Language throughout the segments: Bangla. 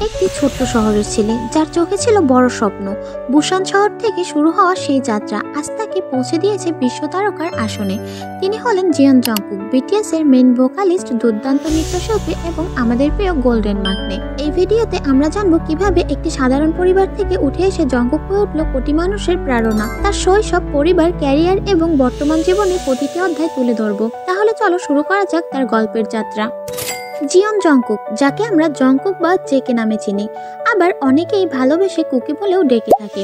একটি ছোট্ট শহরের ছেলে যার চোখে ছিল বড় স্বপ্ন। বুসান শহর থেকে শুরু হওয়া সেই যাত্রা আজ তাকে পৌঁছে দিয়েছে বিশ্ব তারকার আসনে। তিনি হলেন জিয়ন জংকুক, বিটিএস এর মেইন ভোকালিস্ট, দুর্দান্ত নৃত্যশিল্পী এবং আমাদের প্রিয় গোল্ডেন মাকনে। এই ভিডিওতে আমরা জানবো কিভাবে একটি সাধারণ পরিবার থেকে উঠে এসে জংকুক হয়ে উঠল কোটি মানুষের প্রেরণা। তার শৈশব, পরিবার, ক্যারিয়ার এবং বর্তমান জীবনের প্রতিটি অধ্যায় তুলে ধরবো। তাহলে চলো শুরু করা যাক তার গল্পের যাত্রা। জিয়ন জংকুক, যাকে আমরা জংকুক বা জেকে নামে চিনি, আবার অনেকেই ভালোবেসে কুকি বলেও ডেকে থাকে।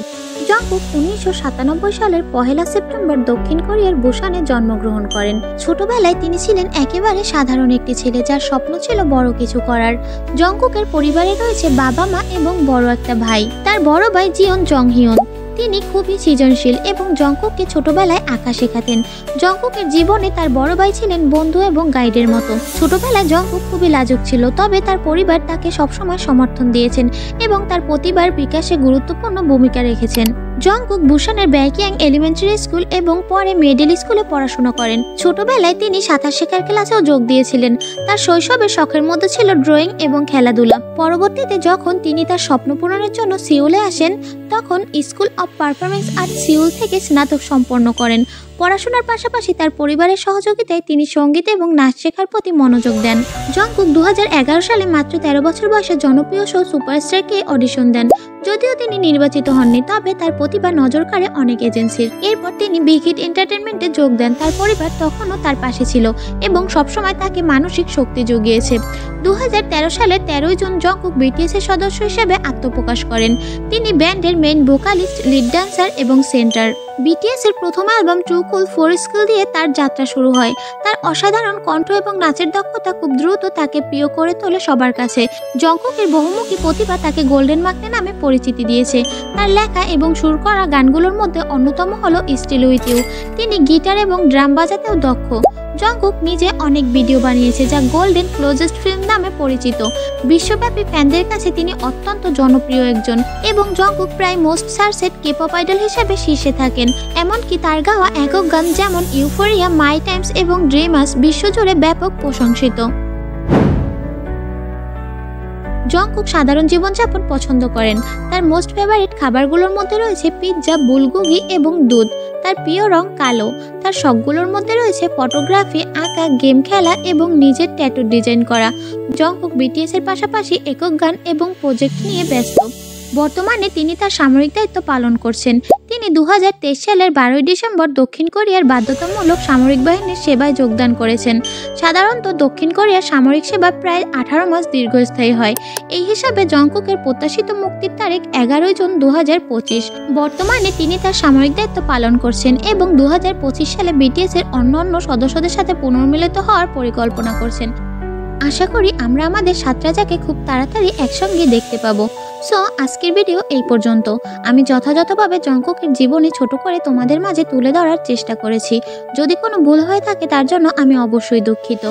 জংকুক 1997 সালের 1 সেপ্টেম্বর দক্ষিণ কোরিয়ার বুসানে জন্মগ্রহণ করেন। ছোটবেলায় তিনি ছিলেন একেবারে সাধারণ একটি ছেলে যার স্বপ্ন ছিল বড় কিছু করার। জংকুকের পরিবারে রয়েছে বাবা, মা এবং বড় একটা ভাই। তার বড় ভাই জিয়ন জংহিয়ন, তিনি খুবই সৃজনশীল এবং জংকুককে ছোটবেলায় আঁকা শেখাতেন। জংকুকের জীবনে তার বড় ভাই ছিলেন বন্ধু এবং গাইডের মতো। ছোটবেলায় জংকুক খুবই লাজুক ছিল, তবে তার পরিবার তাকে সবসময় সমর্থন দিয়েছেন এবং তার প্রতিভার বিকাশে গুরুত্বপূর্ণ ভূমিকা রেখেছেন। জংকুক বুসানের ব্যাকিয়াং এলিমেন্টারি স্কুল এবং পরে মিডল স্কুলে পড়াশোনা করেন। ছোটবেলায় তিনি সাঁতার শেখার ক্লাসেও যোগ দিয়েছিলেন। তার শৈশবের শখের মধ্যে ছিল ড্রয়িং এবং খেলাধুলা। পরবর্তীতে যখন তিনি তার স্বপ্ন পূরণের জন্য সিউলে আসেন, তখন school of performance art Seoul থেকে স্নাতক সম্পন্ন করেন। পড়াশোনার পাশাপাশি তার পরিবারের সহযোগিতায় তিনি সঙ্গীত এবং নাচ শেখার প্রতি মনোযোগ দেন। জংকুক 2011 সালে মাত্র 13 বছর বয়সে জনপ্রিয় শো সুপারস্টারকে অডিশন দেন। যদিও তিনি নির্বাচিত হননি, তবে তার প্রতিভা নজর কাড়ে অনেক এজেন্সির। এরপর তিনি বিগ হিট এন্টারটেইনমেন্টে যোগ দেন। তার পরিবার তখনও তার পাশে ছিল এবং সবসময় তাকে মানসিক শক্তি জুগিয়েছে। 2013 সালের 13 জুন জংকুক বিটিএস এর সদস্য হিসেবে আত্মপ্রকাশ করেন। তিনি ব্যান্ডের মেইন ভোকালিস্ট, লিড ড্যান্সার এবং সেন্টার। বিটিএস এর প্রথম অ্যালবাম ট্রু কুল 4 স্কিল দিয়ে তার যাত্রা শুরু হয়। তার অসাধারণ কণ্ঠ এবং নাচের দক্ষতা খুব দ্রুত তাকে প্রিয় করে তোলে সবার কাছে। জংকুকের বহুমুখী প্রতিভা তাকে গোল্ডেন মাকনে নামে পরিচিতি দিয়েছে। তার লেখা এবং সুর করা গানগুলোর মধ্যে অন্যতম হলো স্টিল উইথ ইউ। তিনি গিটার এবং ড্রাম বাজাতেও দক্ষ। জংকুক নিজে অনেক ভিডিও বানিয়েছে যা গোল্ডেন ক্লোজেস্ট ফিল্ম নামে পরিচিত। বিশ্বব্যাপী ফ্যানদের কাছে তিনি অত্যন্ত জনপ্রিয় একজন এবং জংকুক প্রায় মোস্ট সার্চেড কে-পপ আইডল হিসেবে শীর্ষে থাকেন। এমনকি তার গাওয়া একক গান যেমন ইউফোরিয়া, মাই টাইমস এবং ড্রিমার্স বিশ্বজুড়ে ব্যাপক প্রশংসিত। জংকুক সাধারণ জীবনযাপন পছন্দ করেন। তার মোস্ট ফেভারিট খাবারগুলোর মধ্যে রয়েছে পিৎজা, বুলগোগি এবং দুধ। তার প্রিয় রং কালো। তার শখগুলোর মধ্যে রয়েছে ফটোগ্রাফি, আঁকা, গেম খেলা এবং নিজের ট্যাটু ডিজাইন করা। জংকুক বিটিএস এর পাশাপাশি একক গান এবং প্রজেক্ট নিয়ে ব্যস্ত। বর্তমানে তিনি তার সামরিক দায়িত্ব পালন করছেন। তিনি 2023 সালের 12 ডিসেম্বর দক্ষিণ কোরিয়ার বাধ্যতামূলক সামরিক বাহিনীর সেবায় যোগদান করেছেন। সাধারণত দক্ষিণ কোরিয়ার সামরিক সেবা প্রায় 18 মাস দীর্ঘস্থায়ী হয়। এই হিসাবে জংকুকের প্রত্যাশিত মুক্তির তারিখ 11 জুন 2025। বর্তমানে তিনি তার সামরিক দায়িত্ব পালন করছেন এবং 2025 সালে বিটিএস এর অন্যান্য সদস্যদের সাথে পুনর্মিলিত হওয়ার পরিকল্পনা করছেন। আশা করি আমরা আমাদের সাতরাজাকে খুব তাড়াতাড়ি একসঙ্গে দেখতে পাবো। সো আজকের ভিডিও এই পর্যন্ত। আমি যথাযথভাবে জংকুকের জীবনী ছোট করে তোমাদের মাঝে তুলে ধরার চেষ্টা করেছি। যদি কোনো ভুল হয়ে থাকে তার জন্য আমি অবশ্যই দুঃখিত।